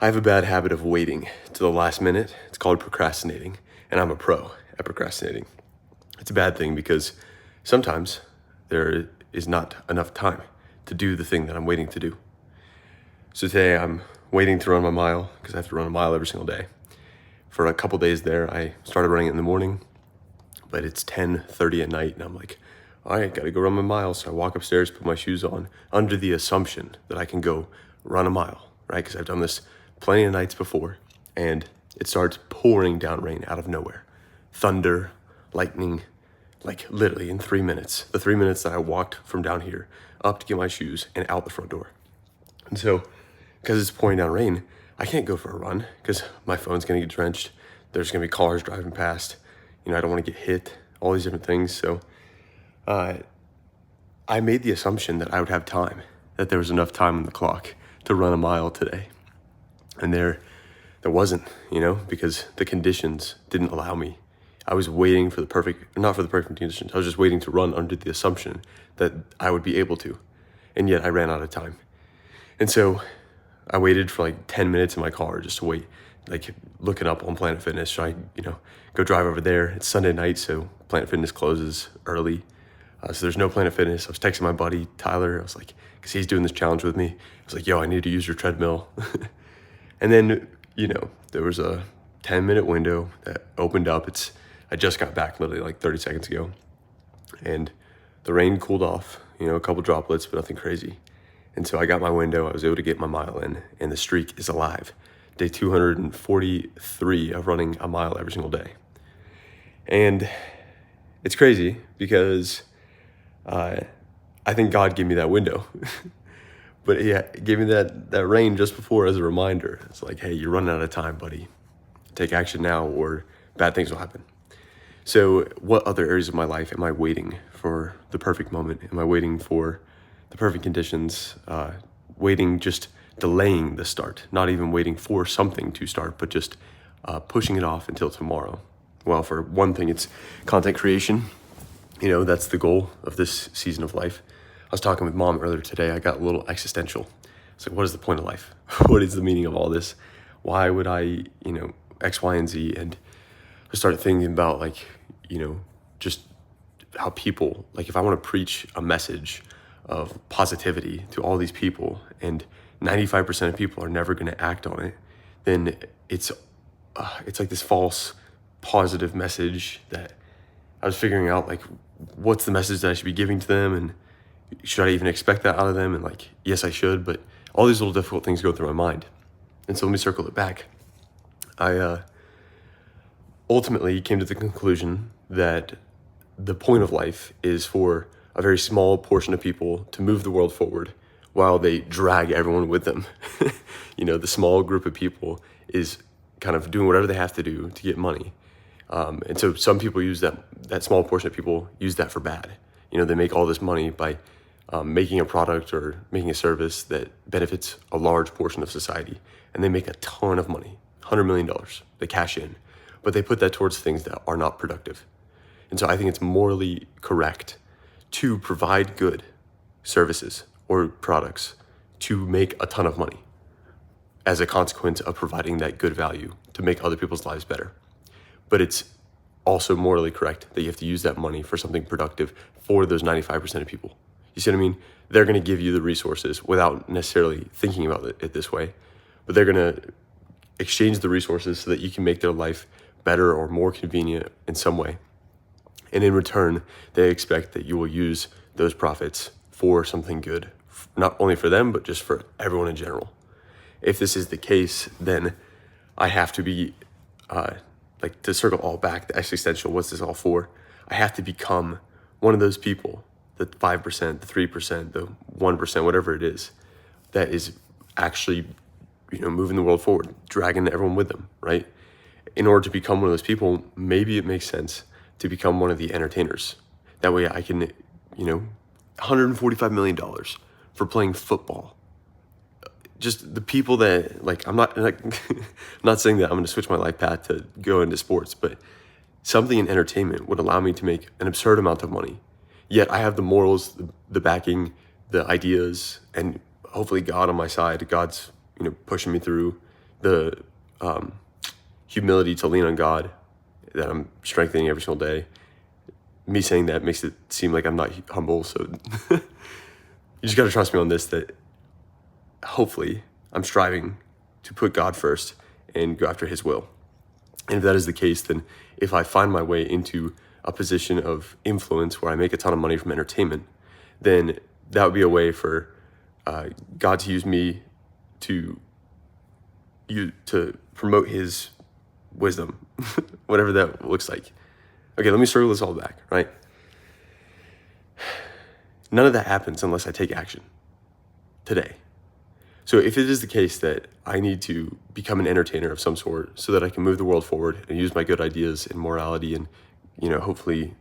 I have a bad habit of waiting to the last minute. It's called procrastinating, and I'm a pro at procrastinating. It's a bad thing because sometimes there is not enough time to do the thing that I'm waiting to do. So today I'm waiting to run my mile because I have to run a mile every single day. For a couple days there, I started running it in the morning, but it's 10:30 at night, and I'm like, all right, gotta go run my mile. So I walk upstairs, put my shoes on, under the assumption that I can go run a mile, right? Because I've done this plenty of nights before, and it starts pouring down rain out of nowhere. Thunder, lightning, like literally in 3 minutes. The 3 minutes that I walked from down here up to get my shoes and out the front door. And so, because it's pouring down rain, I can't go for a run because my phone's gonna get drenched. There's gonna be cars driving past. I don't want to get hit, all these different things. So I made the assumption that I would have time, that there was enough time on the clock to run a mile today. And there wasn't, because the conditions didn't allow me. I was waiting for not for the perfect conditions. I was just waiting to run under the assumption that I would be able to. And yet I ran out of time. And so I waited for like 10 minutes in my car just to wait, like looking up on Planet Fitness. Should I, go drive over there? It's Sunday night, so Planet Fitness closes early. So there's no Planet Fitness. I was texting my buddy, Tyler. I was like, because he's doing this challenge with me. I was like, yo, I need to use your treadmill. And then, there was a 10-minute window that opened up. I just got back literally like 30 seconds ago. And the rain cooled off, a couple droplets, but nothing crazy. And so I got my window. I was able to get my mile in, and the streak is alive. Day 243 of running a mile every single day. And it's crazy because I think God gave me that window. But yeah, it gave me that rain just before as a reminder. It's like, hey, you're running out of time, buddy. Take action now or bad things will happen. So what other areas of my life am I waiting for the perfect moment? Am I waiting for the perfect conditions? Just delaying the start, not even waiting for something to start, but just pushing it off until tomorrow. Well, for one thing, it's content creation. That's the goal of this season of life. I was talking with Mom earlier today. I got a little existential. It's like, what is the point of life? What is the meaning of all this? Why would I, X, Y, and Z? And I started thinking about just how people, if I want to preach a message of positivity to all these people and 95% of people are never going to act on it, then it's like this false positive message that I was figuring out, what's the message that I should be giving to them, and should I even expect that out of them? And yes, I should, but all these little difficult things go through my mind. And so let me circle it back. I ultimately came to the conclusion that the point of life is for a very small portion of people to move the world forward while they drag everyone with them. The small group of people is kind of doing whatever they have to do to get money. And so some people use that small portion of people use that for bad. They make all this money by making a product or making a service that benefits a large portion of society. And they make a ton of money, $100 million, they cash in, but they put that towards things that are not productive. And so I think it's morally correct to provide good services or products to make a ton of money as a consequence of providing that good value to make other people's lives better. But it's also morally correct that you have to use that money for something productive for those 95% of people. You see what I mean? They're going to give you the resources without necessarily thinking about it this way, but they're going to exchange the resources so that you can make their life better or more convenient in some way. And in return, they expect that you will use those profits for something good, not only for them, but just for everyone in general. If this is the case, then I have to be, to circle all back, the existential, what's this all for? I have to become one of those people, the 5%, the 3%, the 1%, whatever it is, that is actually, moving the world forward, dragging everyone with them, right? In order to become one of those people, maybe it makes sense to become one of the entertainers. That way I can, $145 million for playing football. Just the people that, I'm not saying that I'm going to switch my life path to go into sports, but something in entertainment would allow me to make an absurd amount of money. Yet I have the morals, the backing, the ideas, and hopefully God on my side. God's, pushing me through, the humility to lean on God that I'm strengthening every single day. Me saying that makes it seem like I'm not humble. So you just got to trust me on this, that hopefully I'm striving to put God first and go after his will. And if that is the case, then if I find my way into a position of influence where I make a ton of money from entertainment, then that would be a way for God to use me to promote his wisdom, whatever that looks like. Okay, let me circle this all back, right? None of that happens unless I take action today. So if it is the case that I need to become an entertainer of some sort so that I can move the world forward and use my good ideas and morality and, hopefully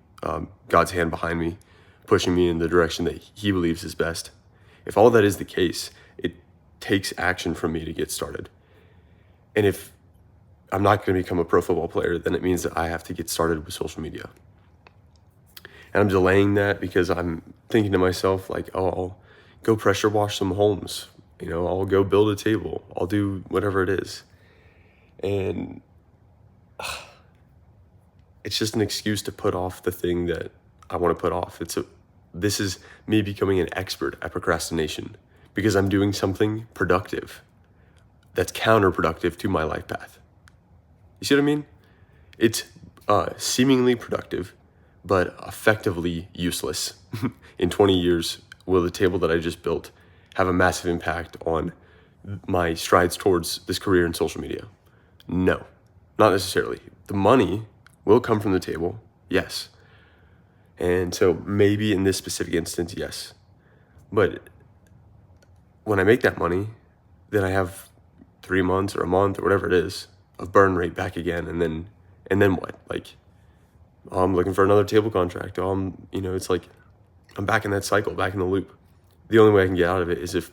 God's hand behind me, pushing me in the direction that he believes is best. If all that is the case, it takes action from me to get started. And if I'm not going to become a pro football player, then it means that I have to get started with social media. And I'm delaying that because I'm thinking to myself, like, oh, I'll go pressure wash some homes. I'll go build a table. I'll do whatever it is. And it's just an excuse to put off the thing that I want to put off. This is me becoming an expert at procrastination because I'm doing something productive that's counterproductive to my life path. You see what I mean? It's seemingly productive, but effectively useless. In 20 years, will the table that I just built have a massive impact on my strides towards this career in social media? No, not necessarily. The money will come from the table, yes. And so maybe in this specific instance, yes. But when I make that money, then I have 3 months or a month or whatever it is of burn rate back again. And then what? Like, I'm looking for another table contract. It's like I'm back in that cycle, back in the loop. The only way I can get out of it is if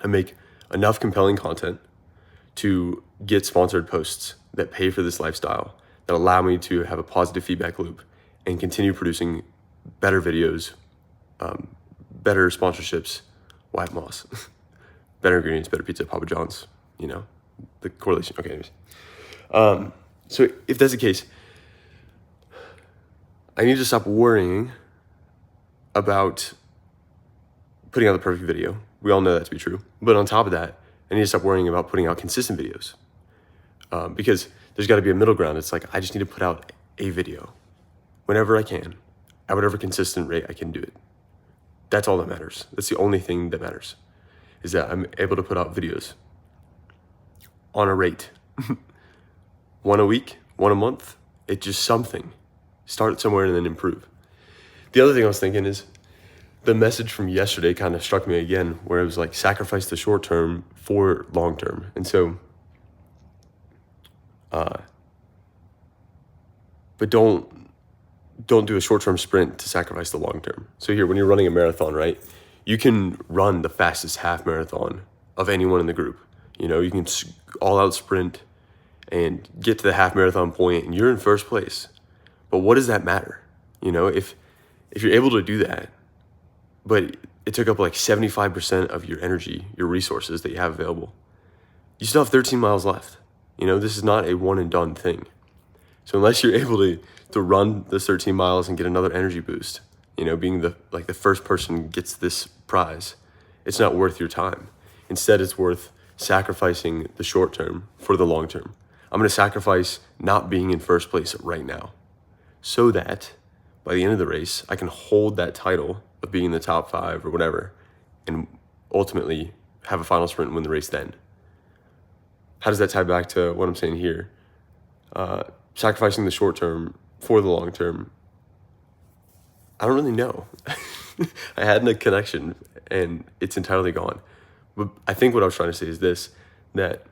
I make enough compelling content to get sponsored posts that pay for this lifestyle, that allow me to have a positive feedback loop and continue producing better videos, better sponsorships, Wyatt Moss, better ingredients, better pizza, Papa John's, the correlation. Okay, anyways. So if that's the case, I need to stop worrying about putting out the perfect video. We all know that to be true. But on top of that, I need to stop worrying about putting out consistent videos. Because there's got to be a middle ground. It's like, I just need to put out a video whenever I can, at whatever consistent rate I can do it. That's all that matters. That's the only thing that matters, is that I'm able to put out videos on a rate. One a week, one a month. It's just something. Start somewhere and then improve. The other thing I was thinking is, the message from yesterday kind of struck me again, where it was like, sacrifice the short term for long term. And so, but don't do a short term sprint to sacrifice the long term. So here, when you're running a marathon, right, you can run the fastest half marathon of anyone in the group. You can all out sprint and get to the half marathon point and you're in first place. But what does that matter? If you're able to do that, but it took up like 75% of your energy, your resources that you have available, you still have 13 miles left. This is not a one and done thing. So unless you're able to run the 13 miles and get another energy boost, being the first person gets this prize, it's not worth your time. Instead, it's worth sacrificing the short term for the long term. I'm going to sacrifice not being in first place right now so that by the end of the race, I can hold that title of being in the top 5 or whatever, and ultimately have a final sprint and win the race then. How does that tie back to what I'm saying here? Sacrificing the short term for the long term. I don't really know. I had a connection and it's entirely gone. But I think what I was trying to say is this, that,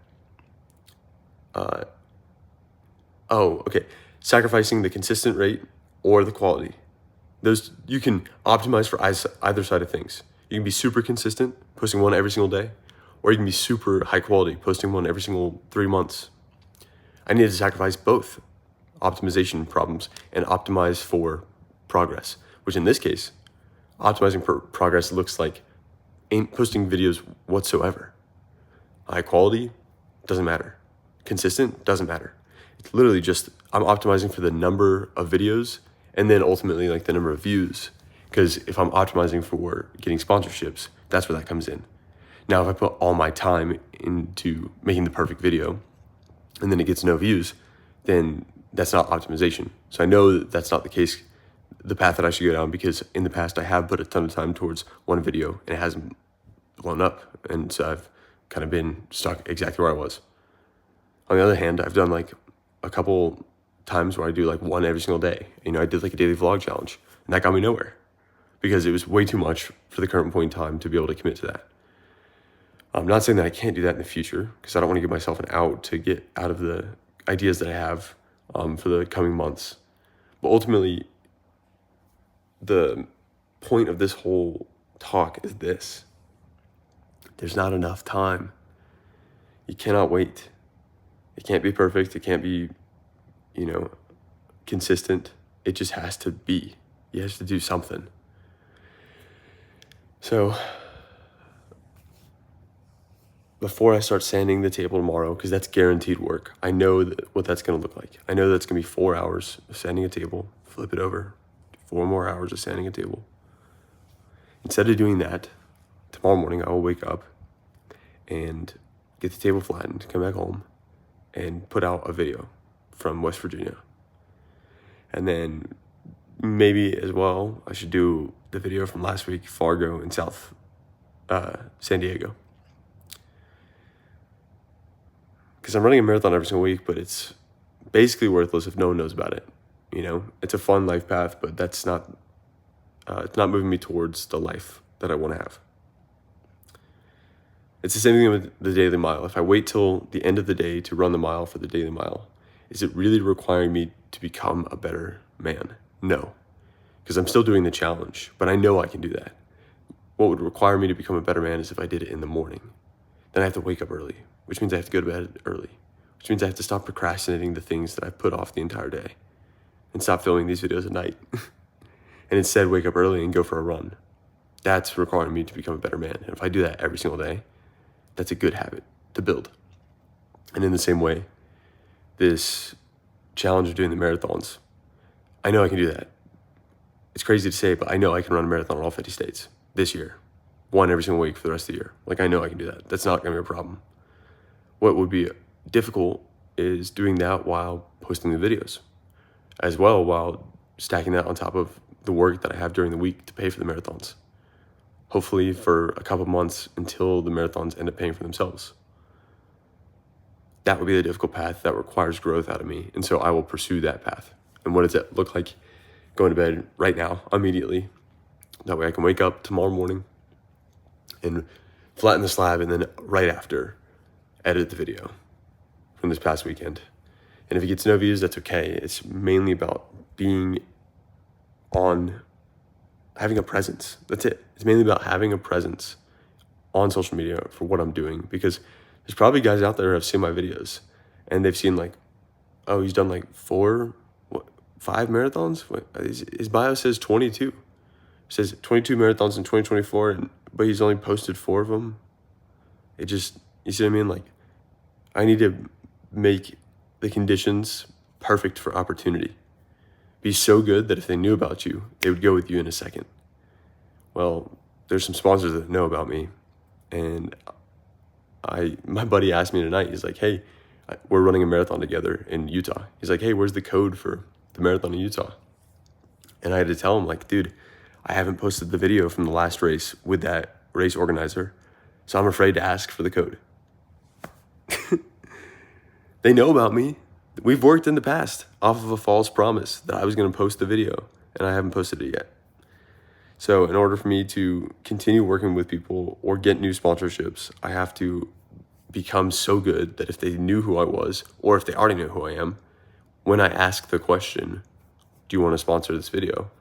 sacrificing the consistent rate or the quality. Those, you can optimize for either side of things. You can be super consistent, posting one every single day, or you can be super high quality, posting one every single 3 months. I needed to sacrifice both optimization problems and optimize for progress, which in this case, optimizing for progress looks like ain't posting videos whatsoever. High quality, Doesn't matter. Consistent? Doesn't matter. It's literally just, I'm optimizing for the number of videos and then ultimately like the number of views. Because if I'm optimizing for getting sponsorships, that's where that comes in. Now, if I put all my time into making the perfect video and then it gets no views, then that's not optimization. So I know that that's not the case, the path that I should go down, because in the past I have put a ton of time towards one video and it hasn't blown up. And so I've kind of been stuck exactly where I was. On the other hand, I've done like a couple times where I do like one every single day. You know, I did like a daily vlog challenge and that got me nowhere because it was way too much for the current point in time to be able to commit to that. I'm not saying that I can't do that in the future because I don't want to give myself an out to get out of the ideas that I have for the coming months. But ultimately, the point of this whole talk is this. There's not enough time. You cannot wait. It can't be perfect. It can't be, consistent. It just has to be. You have to do something. So before I start sanding the table tomorrow, because that's guaranteed work, I know what that's going to look like. I know that's going to be 4 hours of sanding a table, flip it over, 4 more hours of sanding a table. Instead of doing that, tomorrow morning I will wake up and get the table flattened, come back home, and put out a video from West Virginia. And then maybe as well, I should do the video from last week, Fargo and South San Diego. Because I'm running a marathon every single week, but it's basically worthless if no one knows about it. It's a fun life path, but that's not, it's not moving me towards the life that I want to have. It's the same thing with the daily mile. If I wait till the end of the day to run the mile for the daily mile, is it really requiring me to become a better man? No, because I'm still doing the challenge, but I know I can do that. What would require me to become a better man is if I did it in the morning. Then I have to wake up early, which means I have to go to bed early, which means I have to stop procrastinating the things that I've put off the entire day and stop filming these videos at night and instead wake up early and go for a run. That's requiring me to become a better man. And if I do that every single day, that's a good habit to build. And in the same way, this challenge of doing the marathons, I know I can do that. It's crazy to say, but I know I can run a marathon in all 50 states this year. One every single week for the rest of the year. Like, I know I can do that. That's not going to be a problem. What would be difficult is doing that while posting the videos, as well, while stacking that on top of the work that I have during the week to pay for the marathons. Hopefully for a couple months until the marathons end up paying for themselves. That would be the difficult path that requires growth out of me. And so I will pursue that path. And what does that look like? Going to bed right now, immediately. That way I can wake up tomorrow morning and flatten the slab, and then right after, edit the video from this past weekend. And if it gets no views, that's okay. It's mainly about having a presence. That's it. It's mainly about having a presence on social media for what I'm doing, because there's probably guys out there who have seen my videos and they've seen like, oh, he's done like 5 marathons. His bio says 22. It says 22 marathons in 2024, but he's only posted 4 of them. It just, you see what I mean? Like, I need to make the conditions perfect for opportunity. Be so good that if they knew about you, they would go with you in a second. Well, there's some sponsors that know about me, and my buddy asked me tonight, he's like, hey, we're running a marathon together in Utah. He's like, hey, where's the code for the marathon in Utah? And I had to tell him, like, dude, I haven't posted the video from the last race with that race organizer, so I'm afraid to ask for the code. They know about me. We've worked in the past off of a false promise that I was going to post the video, and I haven't posted it yet. So in order for me to continue working with people or get new sponsorships, I have to become so good that if they knew who I was, or if they already know who I am, when I ask the question, do you want to sponsor this video?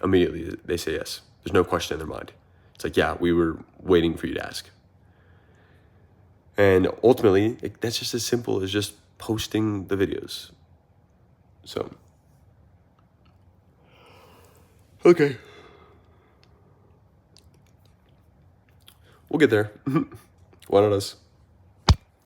Immediately they say yes. There's no question in their mind. It's like, yeah, we were waiting for you to ask. And ultimately, that's just as simple as just posting the videos. So, okay. We'll get there. Why not us?